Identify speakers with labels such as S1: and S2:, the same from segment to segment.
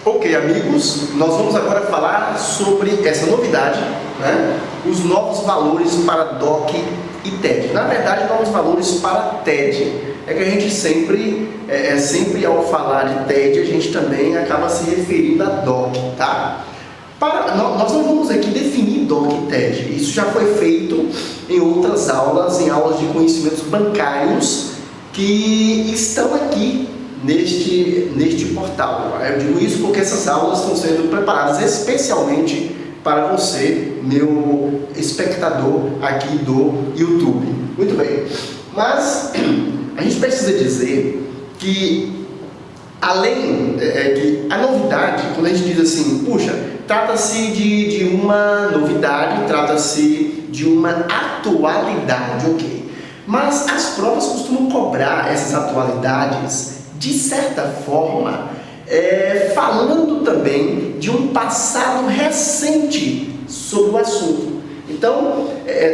S1: Ok, amigos, nós vamos agora falar sobre essa novidade, né? Os novos valores para DOC e TED. Na verdade, novos valores para TED. É que a gente sempre ao falar de TED, a gente também acaba se referindo a DOC, tá? Nós não vamos aqui definir DOC e TED. Isso já foi feito em outras aulas, em aulas de conhecimentos bancários que estão aqui neste portal. Eu digo isso porque essas aulas estão sendo preparadas especialmente para você, meu espectador aqui do YouTube. Muito bem, mas a gente precisa dizer que além que a novidade, quando a gente diz assim, puxa, trata-se de uma novidade, trata-se de uma atualidade, ok. Mas as provas costumam cobrar essas atualidades de certa forma, falando também de um passado recente sobre o assunto. Então,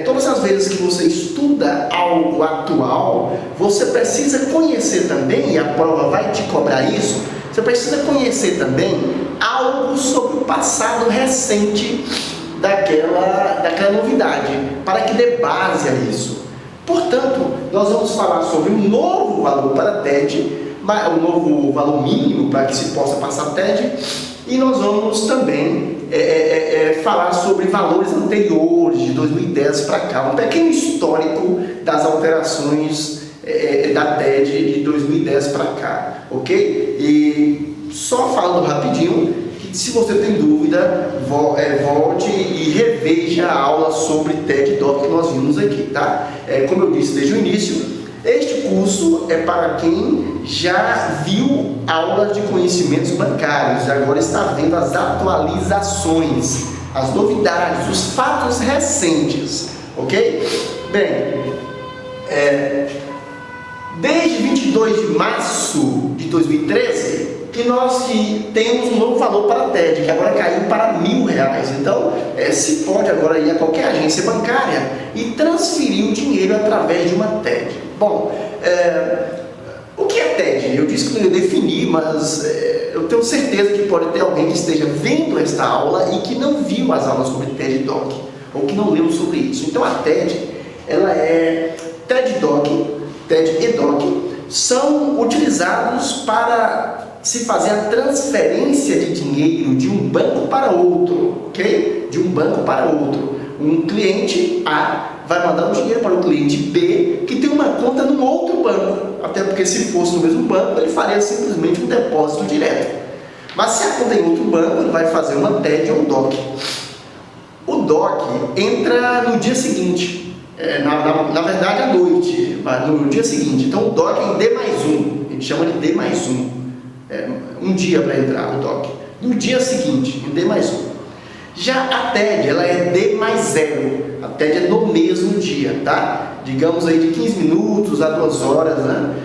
S1: todas as vezes que você estuda algo atual, você precisa conhecer também, e a prova vai te cobrar isso, você precisa conhecer também algo sobre o passado recente daquela novidade, para que dê base a isso. Portanto, nós vamos falar sobre um novo valor para TED, o novo valor mínimo para que se possa passar TED, e nós vamos também falar sobre valores anteriores de 2010 para cá, um pequeno histórico das alterações da TED de 2010 para cá, ok? E só falando rapidinho, que se você tem dúvida, volte e reveja a aula sobre TED e DOC que nós vimos aqui, tá? Como eu disse desde o início, este curso é para quem já viu aulas de conhecimentos bancários e agora está vendo as atualizações, as novidades, os fatos recentes, ok? Bem, desde 22 de março de 2013, que nós temos um novo valor para a TED, que agora caiu para R$1.000. Então, se pode agora ir a qualquer agência bancária e transferir o dinheiro através de uma TED. Bom, o que é TED? Eu disse que não ia definir, mas eu tenho certeza que pode ter alguém que esteja vendo esta aula e que não viu as aulas sobre TED e DOC, ou que não leu sobre isso. Então, a TED, ela TED e DOC são utilizados para se fazer a transferência de dinheiro de um banco para outro, ok? De um banco para outro. Um cliente A vai mandar o dinheiro para o cliente B, que tem uma conta num outro banco. Até porque se fosse no mesmo banco, ele faria simplesmente um depósito direto. Mas se a conta é em outro banco, ele vai fazer uma TED ou um DOC. O DOC entra no dia seguinte, na verdade à noite, no dia seguinte. Então o DOC é em D+1, a gente chama de D+1. Um dia para entrar o DOC. No dia seguinte, em D+1. Já a TED, ela é D+0. A TED é no mesmo dia, tá? Digamos aí de 15 minutos a 2 horas, né?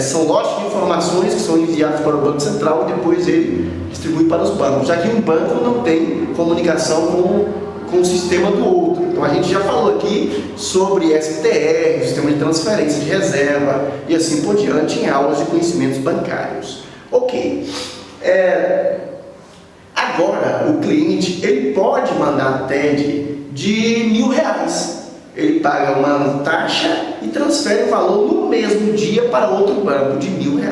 S1: São lotes de informações que são enviadas para o Banco Central e depois ele distribui para os bancos, já que um banco não tem comunicação com o sistema do outro. Então a gente já falou aqui sobre STR, sistema de transferência de reserva e assim por diante em aulas de conhecimentos bancários. Ok. Agora o cliente ele pode mandar TED de R$1.000. Ele paga uma taxa e transfere o valor no mesmo dia para outro banco de R$1.000.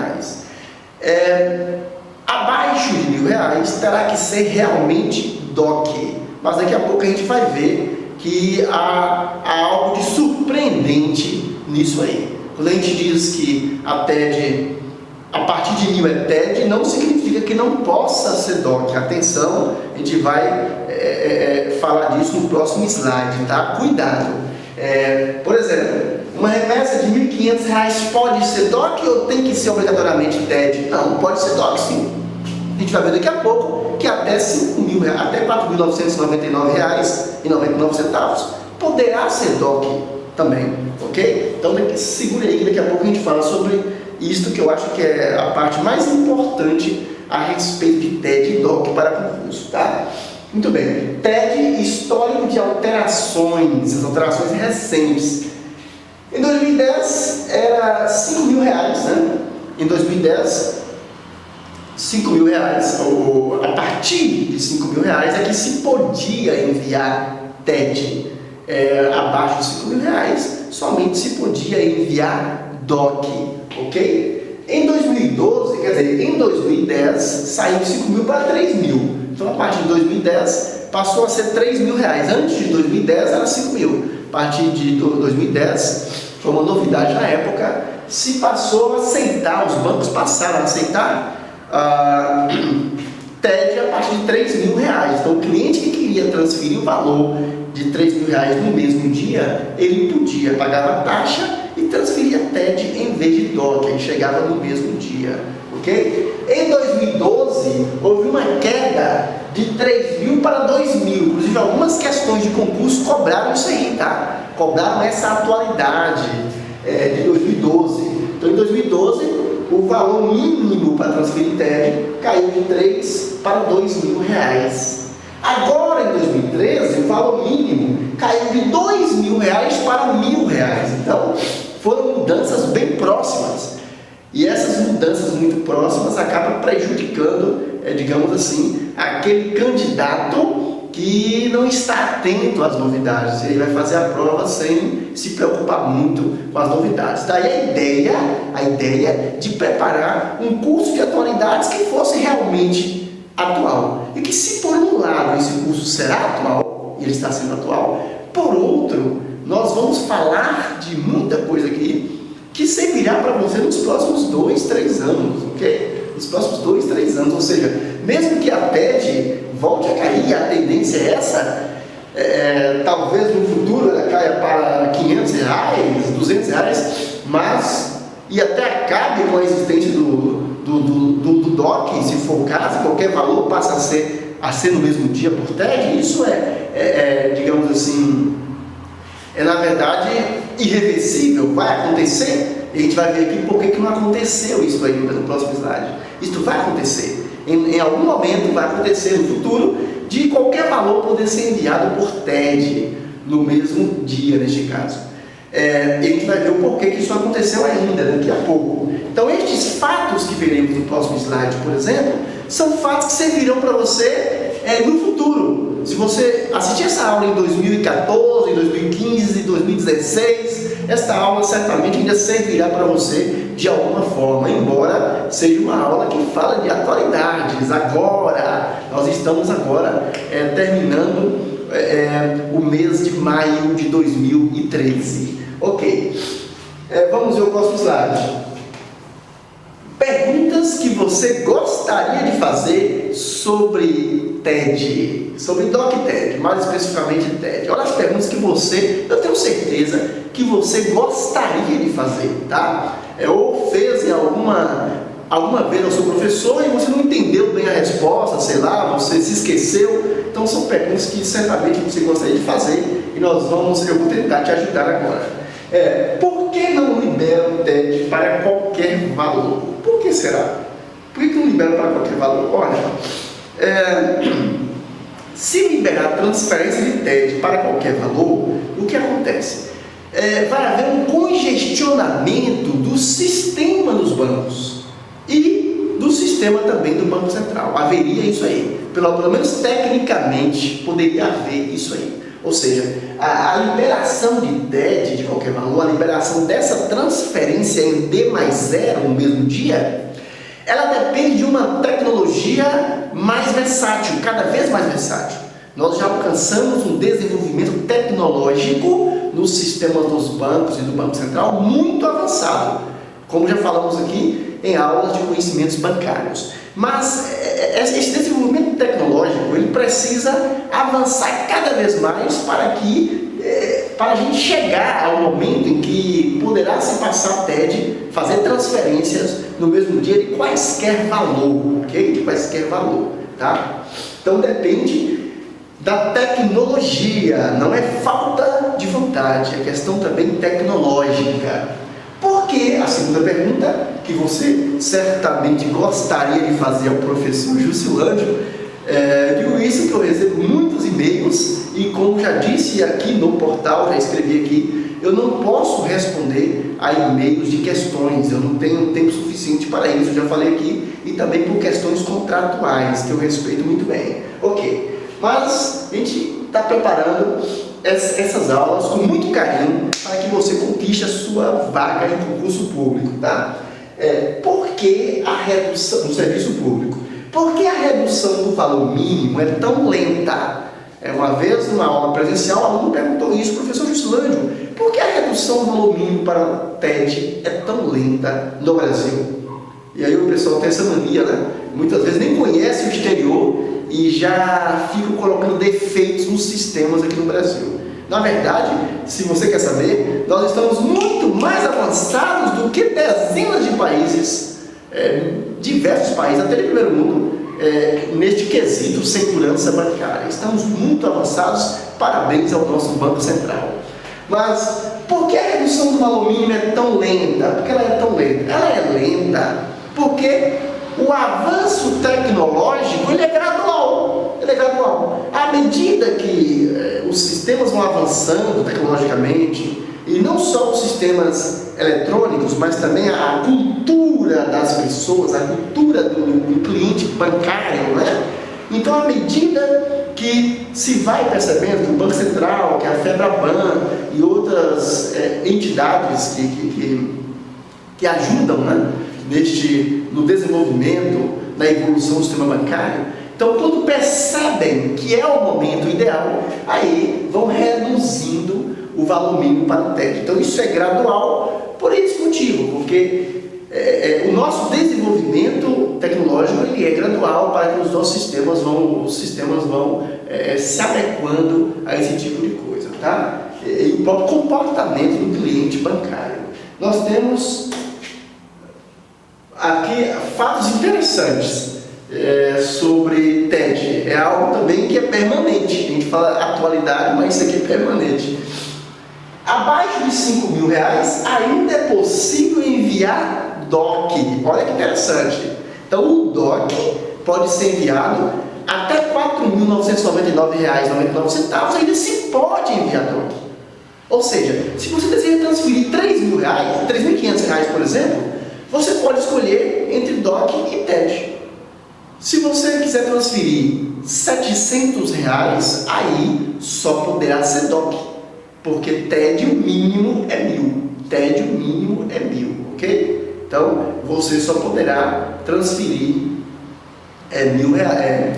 S1: Abaixo de R$1.000 terá que ser realmente DOC. Mas daqui a pouco a gente vai ver que há algo de surpreendente nisso aí. Quando a gente diz que a TED, a partir de 1.000 é TED, não significa que não possa ser DOC. Atenção, a gente vai falar disso no próximo slide, tá? Cuidado. Por exemplo, uma remessa de R$1.500 pode ser DOC ou tem que ser obrigatoriamente TED? Não, pode ser DOC sim. A gente vai ver daqui a pouco que até R$5.000, até R$4.999,99 poderá ser DOC também, ok? Então segure aí que daqui a pouco a gente fala sobre isto, que eu acho que é a parte mais importante a respeito de TED e DOC para concurso, tá? Muito bem. TED, histórico de alterações, as alterações recentes. Em 2010 era R$5.000, né? Em 2010 R$ 5.000, ou a partir de R$ 5.000 é que se podia enviar TED. Abaixo de R$ 5.000, somente se podia enviar DOC, ok? Em 2012, quer dizer, em 2010, saiu de 5.000 para 3.000. Então, a partir de 2010, passou a ser R$ 3.000. Antes de 2010, era 5.000. A partir de 2010, foi uma novidade na época, se passou a aceitar, os bancos passaram a aceitar TED a partir de R$ 3.000. Então, o cliente que queria transferir o valor de R$ 3.000 no mesmo dia, ele podia pagar a taxa e transferia TED em vez de DOC, ele chegava no mesmo dia, ok? Em 2012, houve uma queda de 3.000 para 2.000, inclusive algumas questões de concurso cobraram isso aí, tá? Cobraram essa atualidade de 2012. Então, em 2012, o valor mínimo para transferir TED caiu de 3 para R$ 2.000. Agora, em 2013, o valor mínimo caiu de R$ 2.000 para R$ 1.000. Então, foram mudanças bem próximas. E essas mudanças muito próximas acabam prejudicando, digamos assim, aquele candidato que não está atento às novidades. Ele vai fazer a prova sem se preocupar muito com as novidades. Daí a ideia de preparar um curso de atualidades que fosse realmente atual. E que, se por um lado esse curso será atual, e ele está sendo atual, por outro, nós vamos falar de muita coisa aqui que servirá para você nos próximos 2, 3 anos, ok? Nos próximos 2, 3 anos, ou seja, mesmo que a TED volte a cair, a tendência é essa, talvez no futuro ela caia para R$ 500, R$ 200, mas, e até acabe com a existência do DOC, se for o caso, qualquer valor passa a ser no mesmo dia por TED. Isso digamos assim, na verdade irreversível, vai acontecer, e a gente vai ver aqui por que não aconteceu isso ainda no próximo slide. Isso vai acontecer, em algum momento vai acontecer no futuro, de qualquer valor poder ser enviado por TED no mesmo dia, neste caso. E a gente vai ver o porquê que isso aconteceu ainda, daqui a pouco. Então, estes fatos que veremos no próximo slide, por exemplo, são fatos que servirão para você no futuro. Se você assistir essa aula em 2014, 2015, 2016, esta aula certamente ainda servirá para você de alguma forma, embora seja uma aula que fala de atualidades. Agora, nós estamos agora terminando o mês de maio de 2013. Ok, vamos ver o próximo slide. Perguntas que você gostaria de fazer sobre TED, sobre DOC TED, mais especificamente TED. Olha as perguntas que eu tenho certeza que você gostaria de fazer, tá? Ou fez em alguma vez ao seu professor e você não entendeu bem a resposta, sei lá, você se esqueceu. Então são perguntas que certamente você gostaria de fazer e eu vou tentar te ajudar agora. Por que não libera o TED para qualquer valor? Por que será? Por que não libera para qualquer valor? Olha, se liberar transferência de TED para qualquer valor, o que acontece? Vai haver um congestionamento do sistema dos bancos e do sistema também do Banco Central. Haveria isso aí. Pelo menos tecnicamente poderia haver isso aí. Ou seja, a liberação de TED de qualquer valor, a liberação dessa transferência em D+0 no mesmo dia, ela depende de uma tecnologia mais versátil, cada vez mais versátil. Nós já alcançamos um desenvolvimento tecnológico no sistema dos bancos e do Banco Central muito avançado, como já falamos aqui em aulas de conhecimentos bancários. Mas esse desenvolvimento tecnológico, ele precisa avançar cada vez mais para a gente chegar ao momento em que poderá se passar TED, fazer transferências no mesmo dia de quaisquer valor, ok? De quaisquer valor, tá? Então depende da tecnologia, não é falta de vontade, é questão também tecnológica. Porque a segunda pergunta que você certamente gostaria de fazer ao professor Juscelândio, digo isso que eu recebo muitos e-mails e, como já disse aqui no portal, já escrevi aqui, eu não posso responder a e-mails de questões, eu não tenho tempo suficiente para isso, eu já falei aqui, e também por questões contratuais, que eu respeito muito bem. Ok, mas a gente está preparando essas aulas com muito carinho para que você conquiste a sua vaga em concurso público, tá? Por que a redução no serviço público? Por que a redução do valor mínimo é tão lenta? Uma vez, numa aula presencial, o aluno perguntou isso, professor Juscelândio, por que a redução do valor mínimo para o TED é tão lenta no Brasil? E aí o pessoal tem essa mania, né? Muitas vezes nem conhece o exterior e já ficam colocando defeitos nos sistemas aqui no Brasil. Na verdade, se você quer saber, nós estamos muito mais avançados do que dezenas de países, diversos países, até de primeiro mundo, neste quesito segurança bancária. Estamos muito avançados, parabéns ao nosso Banco Central. Mas por que a redução do valor mínimo é tão lenta? Por que ela é tão lenta? Ela é lenta porque o avanço tecnológico ele é gradual. Ele é gradual. À medida que os sistemas vão avançando tecnologicamente, e não só os sistemas eletrônicos, mas também a cultura das pessoas, a cultura do cliente bancário, né? Então, à medida que se vai percebendo que o Banco Central, que a FEBRABAN e outras entidades que ajudam, né, no desenvolvimento, na evolução do sistema bancário, então, quando percebem que é o momento ideal, aí vão reduzindo o valor mínimo para o TED. Então, isso é gradual por esse motivo, porque o nosso desenvolvimento tecnológico ele é gradual para que os nossos sistemas vão se adequando a esse tipo de coisa, tá? E o próprio comportamento do cliente bancário. Nós temos aqui fatos interessantes sobre TED. É algo também que é permanente. A gente fala atualidade, mas isso aqui é permanente. Abaixo de R$5.000 ainda é possível enviar DOC. Olha que interessante. Então o DOC pode ser enviado até R$4.999,99. Ainda se pode enviar DOC. Ou seja, se você deseja transferir R$3.000, R$3.500, por exemplo, você pode escolher entre DOC e TED. Se você quiser transferir R$700, aí só poderá ser DOC, porque TED o mínimo é 1.000. TED o mínimo é 1.000, ok? Então, você só poderá transferir R$1.000.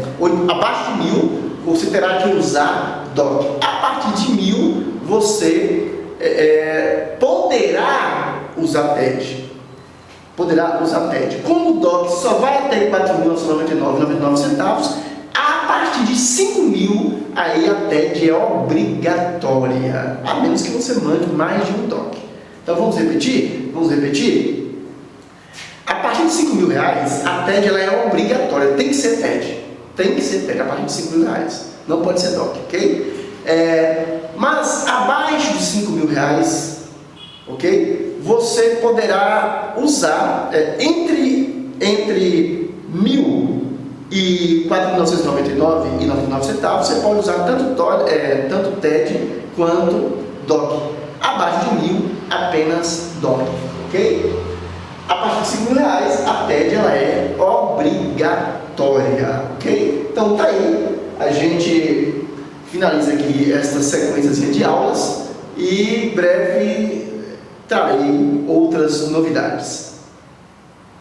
S1: Abaixo de 1.000, você terá que usar DOC. A partir de 1.000, você poderá usar TED. Como o DOC só vai até R$4.999,99, a partir de 5.000, aí a TED é obrigatória, a menos que você mande mais de um DOC. Então vamos repetir? A partir de R$5.000, a TED ela é obrigatória, tem que ser TED. A partir de R$5.000, não pode ser DOC, ok? Mas abaixo de R$5.000, ok? Você poderá usar entre 1.000 e R$4.999,99, você pode usar tanto TED quanto DOC. Abaixo de 1.000, apenas DOC, ok? A partir de R$5.000, a TED ela é obrigatória, ok? Então tá aí, a gente finaliza aqui esta sequência de aulas e em breve trarei outras novidades.